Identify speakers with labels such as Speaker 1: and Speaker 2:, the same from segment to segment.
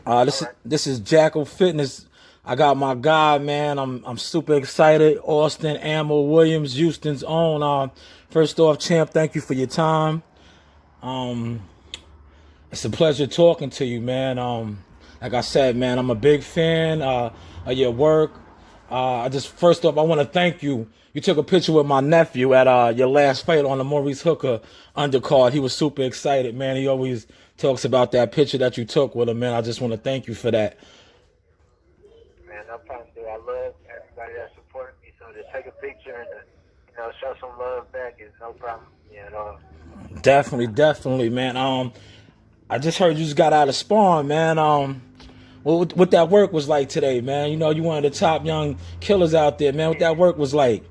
Speaker 1: This is Jackal Fitness. I got my guy, man. I'm super excited. Austin Ammo Williams, Houston's own. First off, champ, thank you for your time. It's a pleasure talking to you, man. Like I said, man, I'm a big fan of your work. I just first off, I want to thank you. You took a picture with my nephew at your last fight on the Maurice Hooker undercard. He was super excited, man. He always talks about that picture that you took with him, man. I just want to thank you for that.
Speaker 2: Man, no problem, dude. I love everybody that supported me. So to take a picture and to, show some love back is no problem for me at all.
Speaker 1: Definitely, definitely, man. I just heard you just got out of sparring, man. What that work was like today, man. You know, you one of the top young killers out there, man. What that work was like.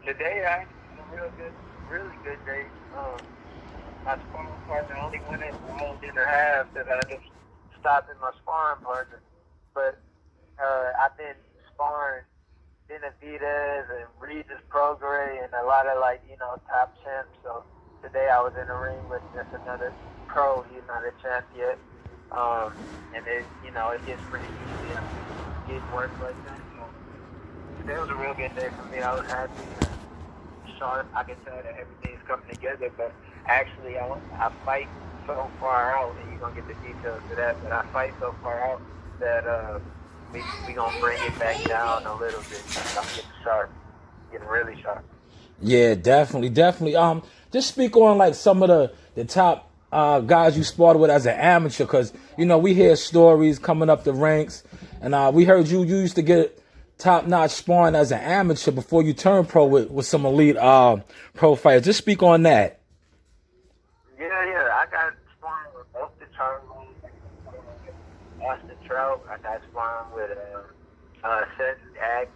Speaker 2: Today, I had a really good day. My sparring partner only went in round and a half that I just stopped in my sparring partner. But I've been sparring Benavidez and Regis Prograis and a lot of top champs. So today I was in the ring with just another pro. He's not a champ yet. And it gets pretty easy to get work like that. So today was a real good day for me. I was happy and sharp. I can tell that everything's coming together. But actually, I fight so far out, and you're gonna get the details of that. But I fight so far out that we gonna bring it back down a little bit. I'm getting sharp, getting really sharp.
Speaker 1: Yeah, definitely, definitely. Just speak on like some of the top guys you sparred with as an amateur, because we hear stories coming up the ranks, and we heard you used to get top notch sparring as an amateur before you turned pro with some elite pro fighters. Just speak on that.
Speaker 2: Yeah. I got sparring with both the charlo, Austin Trout. I got sparring with Seth Axe.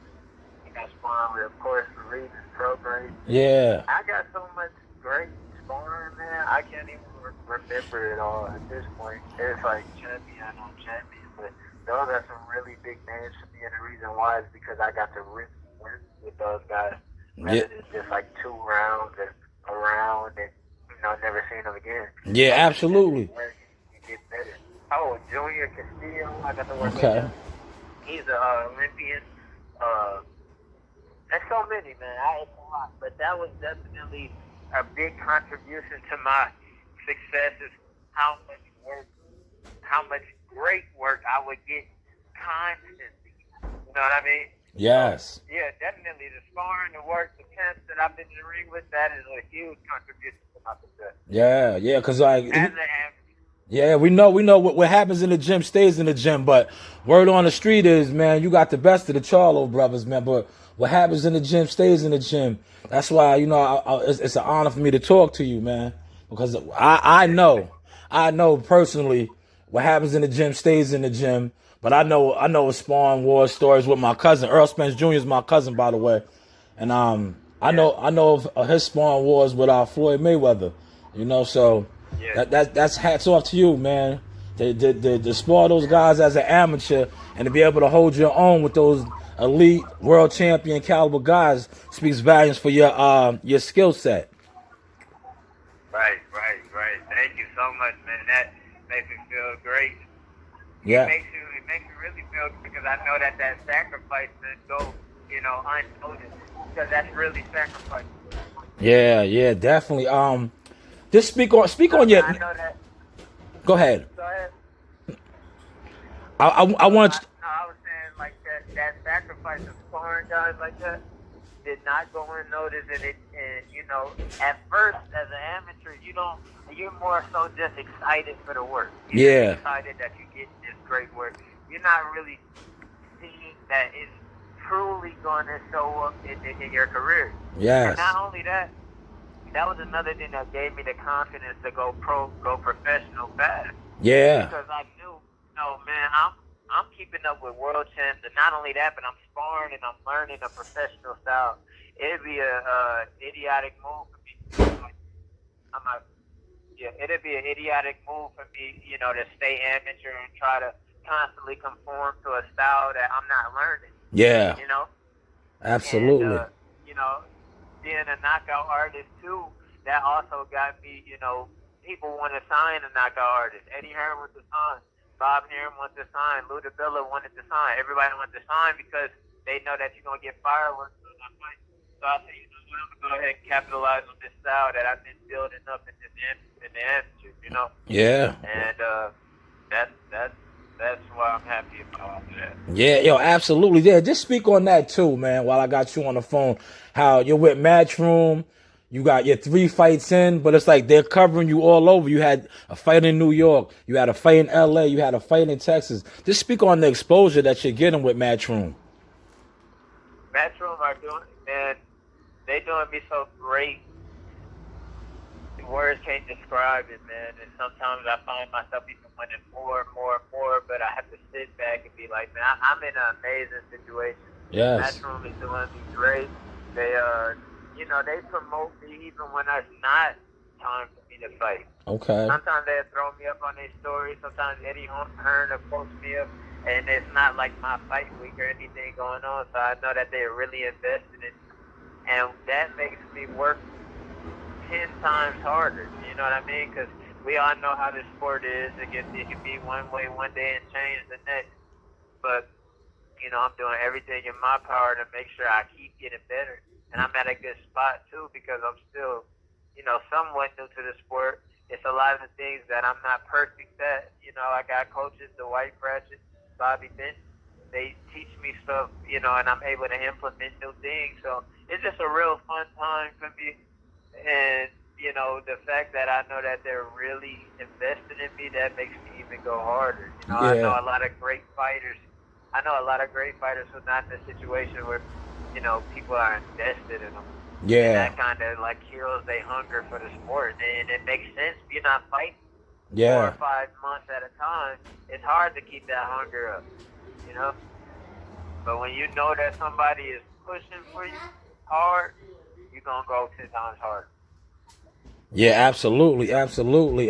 Speaker 2: I got sparring with, of course, Regis Prograis.
Speaker 1: Yeah.
Speaker 2: I got so much great sparring, man. I can't even remember it all at this point. It's like champion on champion, but those are some really big names for me, and the reason why is because I got to really work with those guys rather than just like 2 rounds and around and never seeing them again.
Speaker 1: Yeah, absolutely.
Speaker 2: You get better. Oh, Junior Castillo, I got to work with
Speaker 1: Okay.
Speaker 2: him. He's an Olympian. There's so many, man. It's a lot, but that was definitely a big contribution to my success. Is how much work, how much great work I would get constantly. You know what I mean?
Speaker 1: Yes.
Speaker 2: So, yeah, definitely the sparring, the work, the camps that I've been in the ring with, that is a huge contribution to my success.
Speaker 1: Yeah, because like.
Speaker 2: As an amateur.
Speaker 1: Yeah, we know what happens in the gym stays in the gym, but word on the street is, man, you got the best of the Charlo brothers, man, but what happens in the gym stays in the gym. That's why, it's an honor for me to talk to you, man, because I know personally what happens in the gym stays in the gym, but I know sparring war stories with my cousin. Earl Spence Jr. is my cousin, by the way, and I know of his sparring wars with Floyd Mayweather, so.
Speaker 2: Yeah.
Speaker 1: That's hats off to you, man. To spar those guys as an amateur and to be able to hold your own with those elite world champion caliber guys speaks volumes for your skill set.
Speaker 2: Right. Thank you so much, man. That makes me feel great.
Speaker 1: Yeah.
Speaker 2: It makes you really feel good because I know that sacrifice didn't go, unnoticed because that's really sacrifice.
Speaker 1: Yeah, definitely. Just speak on your.
Speaker 2: I know that.
Speaker 1: Go ahead.
Speaker 2: Go ahead.
Speaker 1: I want.
Speaker 2: I was saying like that sacrifice of sparring guys like that did not go unnoticed, and at first as an amateur you're more so just excited for the work. You're excited that you get this great work. You're not really seeing that it's truly going to show up in your career.
Speaker 1: Yes.
Speaker 2: And not only that was another thing that gave me the confidence to go professional fast.
Speaker 1: Yeah.
Speaker 2: Because I knew, man, I'm keeping up with world champs, and not only that, but I'm sparring and I'm learning a professional style. It'd be a idiotic move for me. It'd be an idiotic move for me, to stay amateur and try to constantly conform to a style that I'm not learning.
Speaker 1: Yeah.
Speaker 2: And,
Speaker 1: Absolutely.
Speaker 2: being a knockout artist too, that also got me, people want to sign a knockout artist. Eddie Hearn was the sign. Bob Heron wanted to sign. Lou DiBella wanted to sign. Everybody wanted to sign because they know that you're gonna get fireworks on that fight. So I said, you know what, I'm gonna go ahead and capitalize on this style that I've been building up in the amateur, you know.
Speaker 1: Yeah.
Speaker 2: And that's why I'm happy about that.
Speaker 1: Yeah, yo, absolutely. Yeah, just speak on that too, man. While I got you on the phone, how you're with Matchroom, you got your 3 fights in, but it's like they're covering you all over. You had a fight in New York, you had a fight in LA, you had a fight in Texas. Just speak on the exposure that you're getting with Matchroom.
Speaker 2: Matchroom are doing, and they doing me so great. Words can't describe it, man. And sometimes I find myself even winning more and more and more, but I have to sit back and be like, man, I'm in an amazing situation.
Speaker 1: Yes.
Speaker 2: Matchroom is doing me great. They you know, they promote me even when it's not time for me to fight.
Speaker 1: Okay.
Speaker 2: Sometimes they throw me up on their stories. Sometimes Eddie Hearn will post me up, and it's not like my fight week or anything going on. So I know that they're really invested in, and that makes me work 10 times harder. You know what I mean? Because we all know how this sport is. It can be one way one day and change the next. But you know, I'm doing everything in my power to make sure I keep getting better. And I'm at a good spot, too, because I'm still, you know, somewhat new to the sport. It's a lot of the things that I'm not perfect at. You know, I got coaches, the White Pratchett, Bobby Benton. They teach me stuff, you know, and I'm able to implement new things. So it's just a real fun time for me. And, you know, the fact that I know that they're really invested in me, that makes me even go harder. You know, I know a lot of great fighters. I know a lot of great fighters who are not in a situation where, you know, people are invested in them.
Speaker 1: Yeah.
Speaker 2: And that kind of like kills their hunger for the sport. And it makes sense. If you're not fighting 4 or 5 months at a time, it's hard to keep that hunger up, you know? But when you know that somebody is pushing for you hard, you're going to go 10 times harder.
Speaker 1: Yeah, absolutely, absolutely.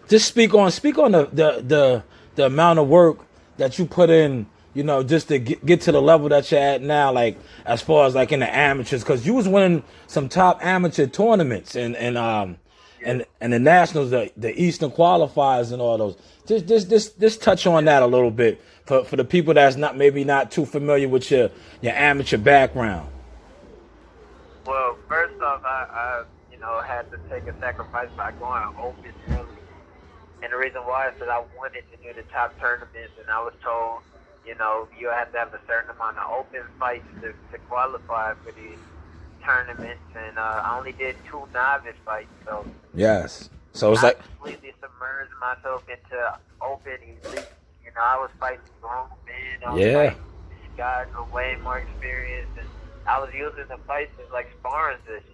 Speaker 1: Just speak on the amount of work that you put in, you know, just to get to the level that you're at now, like as far as like in the amateurs, because you was winning some top amateur tournaments and the nationals, the Eastern qualifiers and all those. Just touch on that a little bit for the people that's not too familiar with your amateur background.
Speaker 2: Well, first off, I you know, had to take a sacrifice by going open early. And the reason why is that I wanted to do the top tournaments, and I was told, you know, you have to have a certain amount of open fights to qualify for these tournaments. And I only did 2 novice fights, so
Speaker 1: yes. So it's
Speaker 2: I
Speaker 1: like
Speaker 2: completely submerged myself into open elite. You know, I was fighting grown men. I was fighting guys with way more experience, and I was using the fights as like sparring sessions.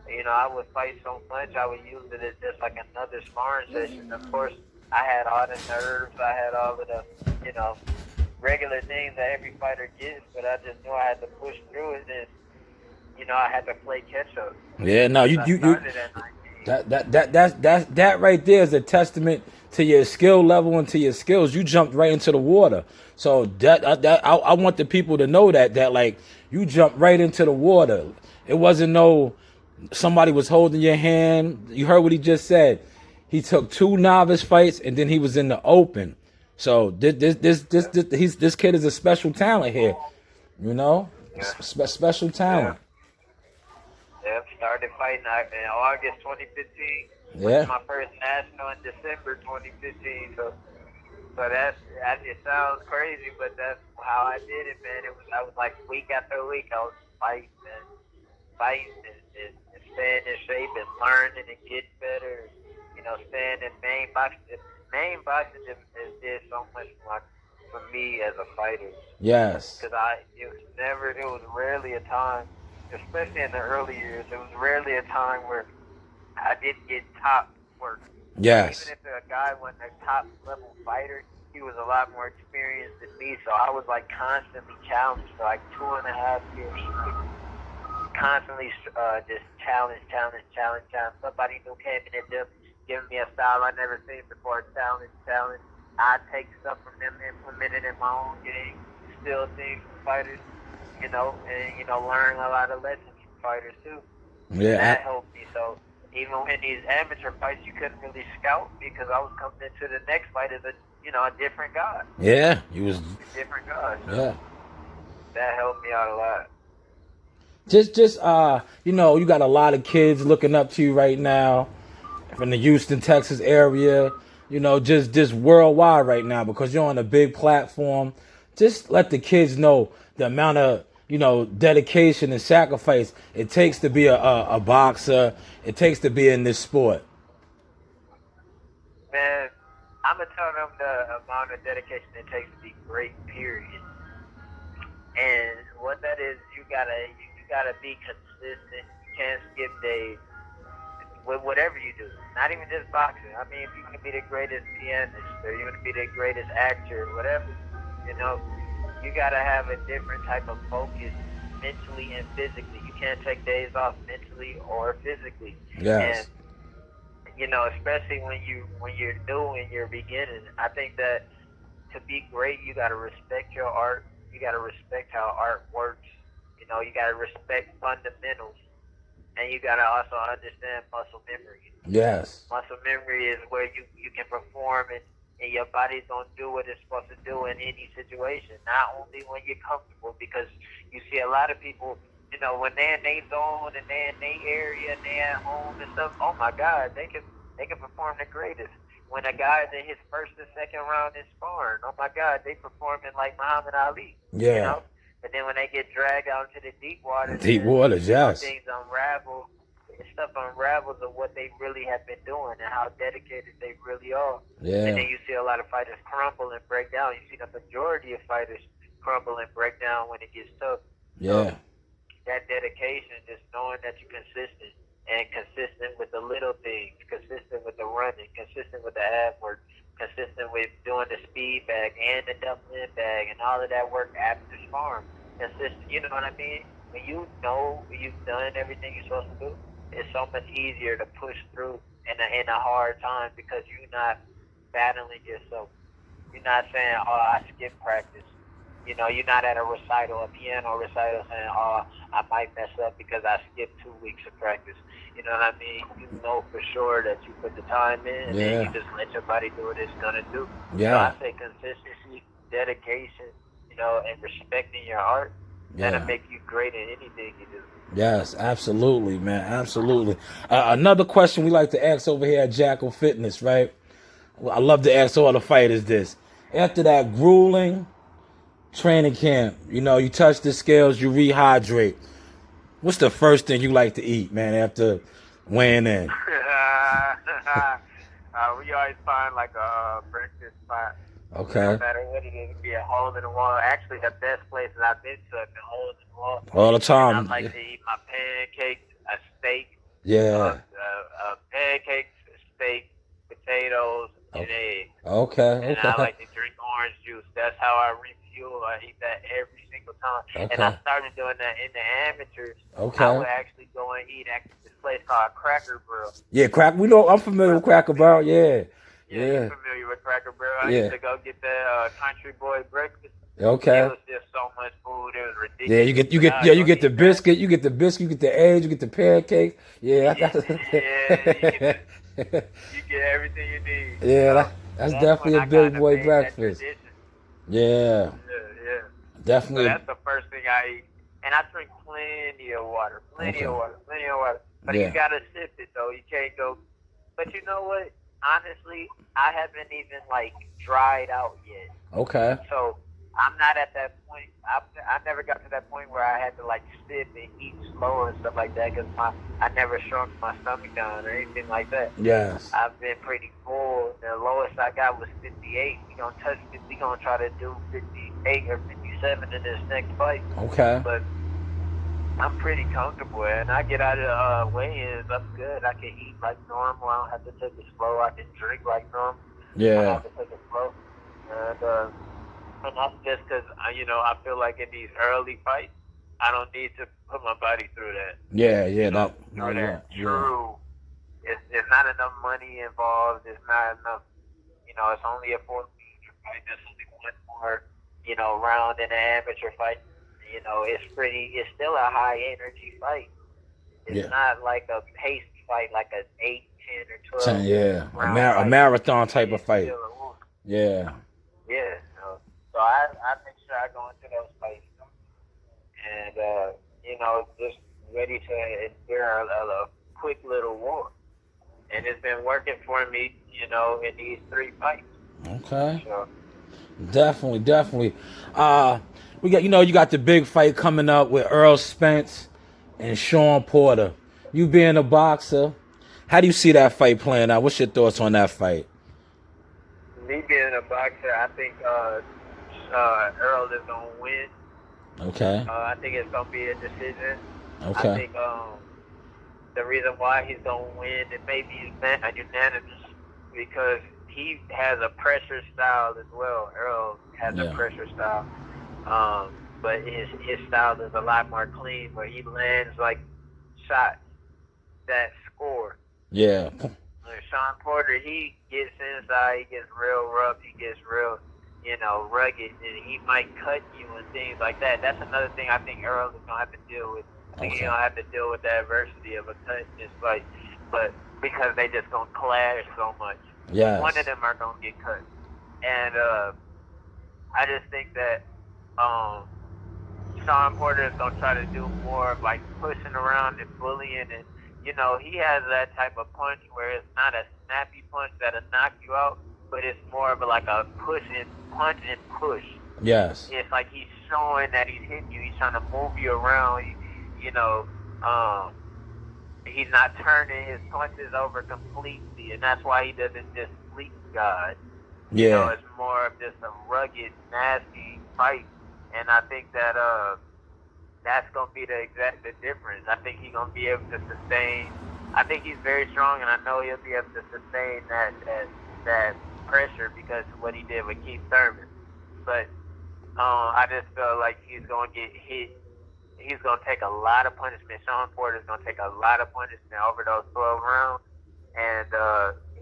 Speaker 2: You know, I would fight so much, I would use it as just like another sparring session. Of course, I had all the nerves, I had all of the, you know, regular things that every fighter gets, but I just knew I had to push through it, and you know, I had to play catch up.
Speaker 1: yeah, no, you
Speaker 2: started at 19.
Speaker 1: that right there is a testament to your skill level and to your skills. You jumped right into the water. So I want the people to know that like you jumped right into the water. It wasn't no somebody was holding your hand. You heard what he just said. He took 2 novice fights and then he was in the open. So this kid is a special talent here. You know, special talent.
Speaker 2: Yep, started fighting in August 2015.
Speaker 1: Yeah.
Speaker 2: Went to my first national in December 2015. So that it sounds crazy, but that's how I did it, man. I was like week after week, I was fighting and staying in shape and learning and getting better. You know, staying in main boxing. Main boxing is did so much for me as a fighter.
Speaker 1: Yes.
Speaker 2: Because it was rarely a time, especially in the early years, it was rarely a time where I didn't get top work.
Speaker 1: Yes.
Speaker 2: Even if a guy wasn't a top level fighter, he was a lot more experienced than me. So I was like constantly challenged for like 2.5 years straight. Constantly just challenge. Somebody new came in and just giving me a style I never seen before. Challenge. I take stuff from them, implement it in my own game, steal things from fighters, you know, and you know, learn a lot of lessons from fighters too.
Speaker 1: Yeah.
Speaker 2: And that helped me. So even in these amateur fights, you couldn't really scout because I was coming into the next fight as a a different God.
Speaker 1: Yeah, you was.
Speaker 2: A different God. So
Speaker 1: Yeah.
Speaker 2: that helped me out a lot.
Speaker 1: Just you got a lot of kids looking up to you right now from the Houston, Texas area, just worldwide right now because you're on a big platform. Just let the kids know the amount of, dedication and sacrifice it takes to be a boxer. It takes to be in this sport.
Speaker 2: Man, I'm gonna tell them the amount of dedication it takes to be great. Period. And what that is, you gotta be consistent. You can't skip days with whatever you do. Not even just boxing. I mean, if you want to be the greatest pianist or you want to be the greatest actor, whatever, you know, you gotta have a different type of focus mentally and physically. You can't take days off mentally or physically. And
Speaker 1: Yes.
Speaker 2: especially when you're new and you're beginning, I think that to be great, you got to respect your art. You got to respect how art works. You got to respect fundamentals, and you got to also understand muscle memory.
Speaker 1: Yes.
Speaker 2: Muscle memory is where you can perform and your body's going to do what it's supposed to do in any situation, not only when you're comfortable, because you see a lot of people, when they're in their zone and they're in their area and they're at home and stuff, oh my God, they can perform the greatest. When a guy's in his first and second round in sparring, oh my God, they performing like Muhammad Ali, you
Speaker 1: Yeah.
Speaker 2: know? But then when they get dragged out into the deep waters
Speaker 1: Deep
Speaker 2: and,
Speaker 1: waters. Yes.
Speaker 2: things unravel, stuff unravels of what they really have been doing and how dedicated they really are. And
Speaker 1: Yeah.
Speaker 2: then you see a lot of fighters crumble and break down. You see the majority of fighters crumble and break down when it gets tough. So
Speaker 1: Yeah.
Speaker 2: that dedication, just knowing that you're consistent and consistent with the little things, consistent with the running, consistent with the ab work, consistent with doing the speed bag and the doubling bag and all of that work after sparring. Consistent, you know what I mean? When you know you've done everything you're supposed to do, it's so much easier to push through in a hard time because you're not battling yourself. You're not saying, "Oh, I skipped practice." You're not at a recital, a piano recital, saying, "Oh, I might mess up because I skipped 2 weeks of practice." You know what I mean? You know for sure that you put the time in, and then you
Speaker 1: Yeah.
Speaker 2: just let your body do what it's gonna do. So I
Speaker 1: Yeah.
Speaker 2: say consistency, dedication, and respecting your art. That'll
Speaker 1: Yeah.
Speaker 2: make you great in anything you do.
Speaker 1: Yes, absolutely, man. Absolutely. Another question we like to ask over here at Jackal Fitness, right? Well, I love to ask all the fighters this. After that grueling training camp, you touch the scales, you rehydrate. What's the first thing you like to eat, man, after weighing in?
Speaker 2: We always find like a breakfast spot. No
Speaker 1: Okay.
Speaker 2: matter what it is, it can be a hole in the wall. Actually, the best places I've been to have been holes in the wall.
Speaker 1: All the
Speaker 2: And I
Speaker 1: time.
Speaker 2: like to eat my pancakes, a steak,
Speaker 1: Yeah.
Speaker 2: pancakes, steak, potatoes, and
Speaker 1: Okay.
Speaker 2: eggs.
Speaker 1: Okay.
Speaker 2: And I
Speaker 1: Okay.
Speaker 2: like to drink orange juice. That's how I refuel. I eat that every single time. And I
Speaker 1: Okay.
Speaker 2: started doing that in the amateurs. I
Speaker 1: Okay.
Speaker 2: would actually go and eat at this place called Cracker Barrel.
Speaker 1: Yeah, crack. We know. I'm familiar with Cracker Barrel. Yeah.
Speaker 2: Yeah, you're
Speaker 1: Yeah.
Speaker 2: familiar with Cracker Barrel. I used
Speaker 1: Yeah.
Speaker 2: to go get that country boy breakfast. It
Speaker 1: Okay.
Speaker 2: was just so much food. It was
Speaker 1: Yeah, you
Speaker 2: ridiculous.
Speaker 1: get you
Speaker 2: But
Speaker 1: get
Speaker 2: I
Speaker 1: yeah, you
Speaker 2: go
Speaker 1: get the
Speaker 2: eat that.
Speaker 1: biscuit, you get the biscuit, you get the eggs, you get the pancake. Yeah,
Speaker 2: Yeah, you get everything you need.
Speaker 1: yeah,
Speaker 2: So
Speaker 1: that's
Speaker 2: that's when
Speaker 1: definitely a
Speaker 2: I
Speaker 1: big
Speaker 2: kind of
Speaker 1: boy
Speaker 2: made that
Speaker 1: breakfast.
Speaker 2: tradition.
Speaker 1: Yeah,
Speaker 2: Yeah, yeah. So
Speaker 1: definitely.
Speaker 2: that's the first thing I eat. And I drink plenty of water. Plenty
Speaker 1: Okay.
Speaker 2: of water. Plenty of water. But you
Speaker 1: Yeah.
Speaker 2: gotta sip it though. You can't go. But you know what? Honestly, I haven't even like dried out yet.
Speaker 1: Okay.
Speaker 2: So I'm not at that point. I never got to that point where I had to like sip and eat slow and stuff like that because I never shrunk my stomach down or anything like that.
Speaker 1: Yes.
Speaker 2: I've been pretty full. The lowest I got was 58. We gonna try to do 58 or 57 in this next fight.
Speaker 1: Okay.
Speaker 2: But I'm pretty comfortable, and I get out of weigh-ins. I'm good. I can eat like normal. I don't have to take it slow. I can drink like normal. I don't
Speaker 1: Yeah.
Speaker 2: have to take it slow. And that's just because I feel like in these early fights, I don't need to put my body through that.
Speaker 1: Yeah. Yeah. That. No,
Speaker 2: Through
Speaker 1: yeah.
Speaker 2: that
Speaker 1: Yeah.
Speaker 2: true. It's not enough money involved. It's not enough. It's only a 4 major fight. There's only one more, round in an amateur fight. It's still a high energy fight. It's
Speaker 1: Yeah.
Speaker 2: not like a paced fight, like an 8, 10, or
Speaker 1: 10,
Speaker 2: 12
Speaker 1: yeah.
Speaker 2: round
Speaker 1: A
Speaker 2: fight.
Speaker 1: marathon type of
Speaker 2: It's
Speaker 1: fight.
Speaker 2: still a wolf.
Speaker 1: Yeah.
Speaker 2: Yeah. So I make sure I go into those fights and just ready to endure a quick little war. And it's been working for me, in these 3 fights.
Speaker 1: Okay.
Speaker 2: So
Speaker 1: Definitely, definitely. Uh we got you got the big fight coming up with Earl Spence and Sean Porter. You being a boxer, how do you see that fight playing out? What's your thoughts on that fight?
Speaker 2: me being a boxer, I think Earl is gonna win.
Speaker 1: Okay.
Speaker 2: I think it's gonna be a decision. I
Speaker 1: Okay.
Speaker 2: think the reason why he's gonna win it may be unanimous because he has a pressure style as well. Earl has a
Speaker 1: Yeah.
Speaker 2: pressure style, but his style is a lot more clean, where he lands like shots that score.
Speaker 1: Yeah.
Speaker 2: Sean Porter, he gets inside, he gets real rough, he gets real, rugged, and he might cut you and things like that. That's another thing I think Earl is gonna have to deal with. I think he's
Speaker 1: Okay.
Speaker 2: gonna have to deal with the adversity of a cut in this fight, but because they just gonna clash so much, one of
Speaker 1: Yes.
Speaker 2: them are gonna get cut, and I just think that um, Sean Porter is gonna try to do more of like pushing around and bullying, and he has that type of punch where it's not a snappy punch that'll knock you out, but it's more of like a push and punch and push.
Speaker 1: Yes.
Speaker 2: It's like he's showing that he's hitting you. He's trying to move you around. You know, um, he's not turning his punches over completely, and that's why he doesn't just sleep God.
Speaker 1: Yeah.
Speaker 2: It's more of just a rugged, nasty fight, and I think that that's gonna be the difference. I think he's gonna be able to sustain. I think he's very strong, and I know he'll be able to sustain that pressure because of what he did with Keith Thurman. But I just feel like he's gonna get hit. He's gonna take a lot of punishment. Sean Porter's gonna take a lot of punishment over those 12 rounds, and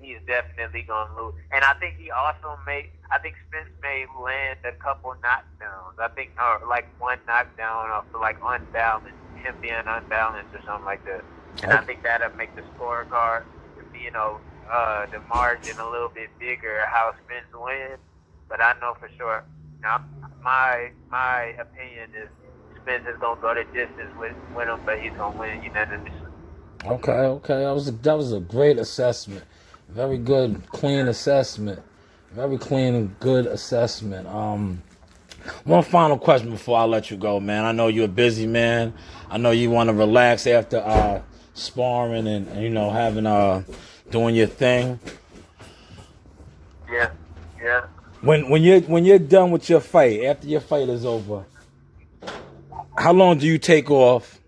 Speaker 2: he's definitely gonna lose. And I think he also may. I think Spence may land a couple knockdowns. I think, or like one knockdown off the like unbalanced, him being unbalanced or something like that. And I
Speaker 1: Okay.
Speaker 2: think that'll make the scorecard, the margin a little bit bigger. How Spence wins, but I know for sure. Now, my opinion is Spence is gonna go the distance with him, but he's gonna win unanimously.
Speaker 1: Okay. Okay. That was a great assessment. Very good, clean assessment. Very clean and good assessment. One final question before I let you go, man. I know you're a busy man. I know you want to relax after sparring and having doing your thing.
Speaker 2: Yeah, yeah.
Speaker 1: When you're done with your fight, after your fight is over, how long do you take off,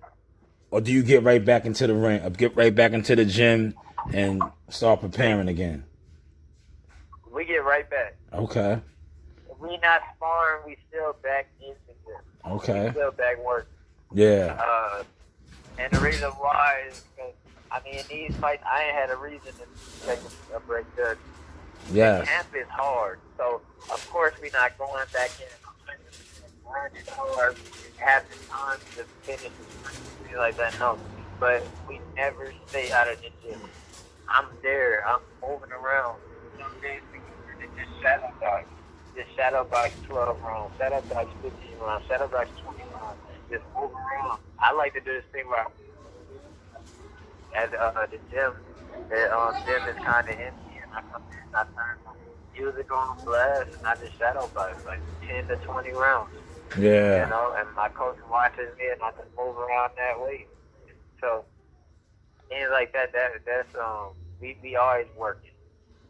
Speaker 1: or do you get right back into the ring, or get right back into the gym and start
Speaker 2: We
Speaker 1: preparing again?
Speaker 2: we get right back.
Speaker 1: Okay.
Speaker 2: If we not sparring, we still back in the gym. We
Speaker 1: Okay.
Speaker 2: still back working.
Speaker 1: Yeah.
Speaker 2: And the reason why is because in these fights I ain't had a reason to take a break. The
Speaker 1: Yes.
Speaker 2: camp is hard, so of course we're not going back in grinding hard, having time to finish the sprint, things like that. No, but we never stay out of the gym. I'm there. I'm moving around. Some days we can just shadow box. Just shadow box 12 rounds, shadow box 15 rounds, shadow box 20 rounds. Just move around. I like to do this thing where at the gym, the gym is kind of empty, and I come in, I turn my music on blast, and I just shadow box like 10 to 20 rounds.
Speaker 1: Yeah.
Speaker 2: And my coach watches me, and I just move around that way. So things like that, that's we always working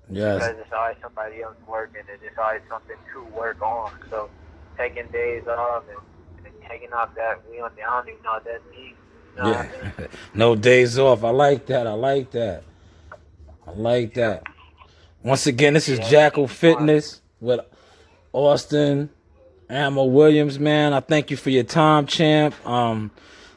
Speaker 1: Yes.
Speaker 2: because it's always somebody else working, and it's always something to work on. So taking days off and taking off that I don't even know what that means. You know what I mean?
Speaker 1: Yeah. No days off. I like that. I like that. I like
Speaker 2: Yeah,
Speaker 1: that. Once again, this is
Speaker 2: yeah, that
Speaker 1: Jackal
Speaker 2: means fun.
Speaker 1: Fitness with Austin Ammo Williams, man. I thank you for your time, champ.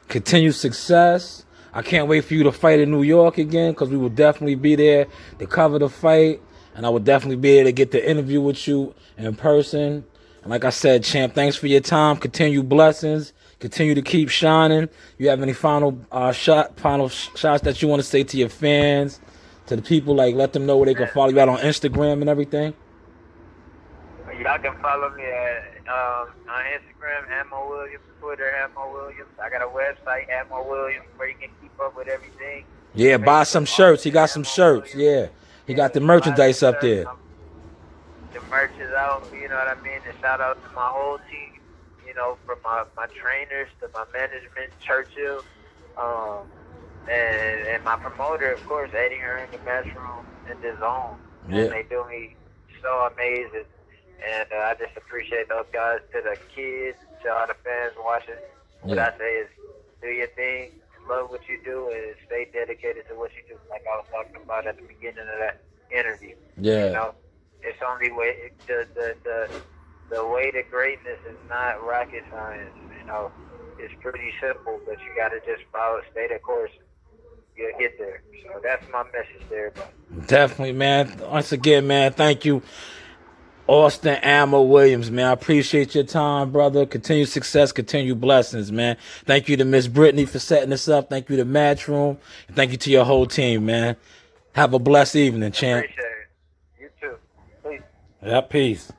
Speaker 1: Continued success. I can't wait for you to fight in New York again, because we will definitely be there to cover the fight, and I will definitely be there to get the interview with you in person. And like I said, champ, thanks for your time. Continue blessings. Continue to keep shining. You have any final shots that you want to say to your fans, to the people? Like, let them know where they can
Speaker 2: Man,
Speaker 1: follow you out on Instagram and everything.
Speaker 2: Y'all can follow me at on Instagram, Ammo Williams, Twitter, Ammo Williams. I got a website, Ammo Williams, where you can keep up with everything.
Speaker 1: Yeah, buy some
Speaker 2: Facebook,
Speaker 1: shirts. He got some
Speaker 2: Ammo
Speaker 1: shirts.
Speaker 2: Williams.
Speaker 1: Yeah, he got the
Speaker 2: Yeah, buy some
Speaker 1: merchandise up
Speaker 2: shirts.
Speaker 1: there.
Speaker 2: The merch is out, you know what I mean? And shout out to my whole team, you know, from my trainers to my management, Churchill, and my promoter, of course, Eddie here in the matchroom in the zone.
Speaker 1: Yeah.
Speaker 2: And they do me so amazing. And I just appreciate those guys. To the kids, to all the fans watching, what
Speaker 1: Yeah.
Speaker 2: I say is do your thing, love what you do, and stay dedicated to what you do, like I was talking about at the beginning of that interview.
Speaker 1: Yeah.
Speaker 2: You know, it's only way the way to greatness is not rocket science. You know, it's pretty simple, but you got to just follow, stay the course. You'll get there. So that's my message there.
Speaker 1: Definitely, man. Once again, man, thank you, Austin Ammo Williams, man. I appreciate your time, brother. Continue success, continue blessings, man. Thank you to Miss Brittany for setting this up. Thank you to Matchroom. And thank you to your whole team, man. Have a blessed evening, champ.
Speaker 2: Appreciate it. You too. Peace.
Speaker 1: Yeah, peace.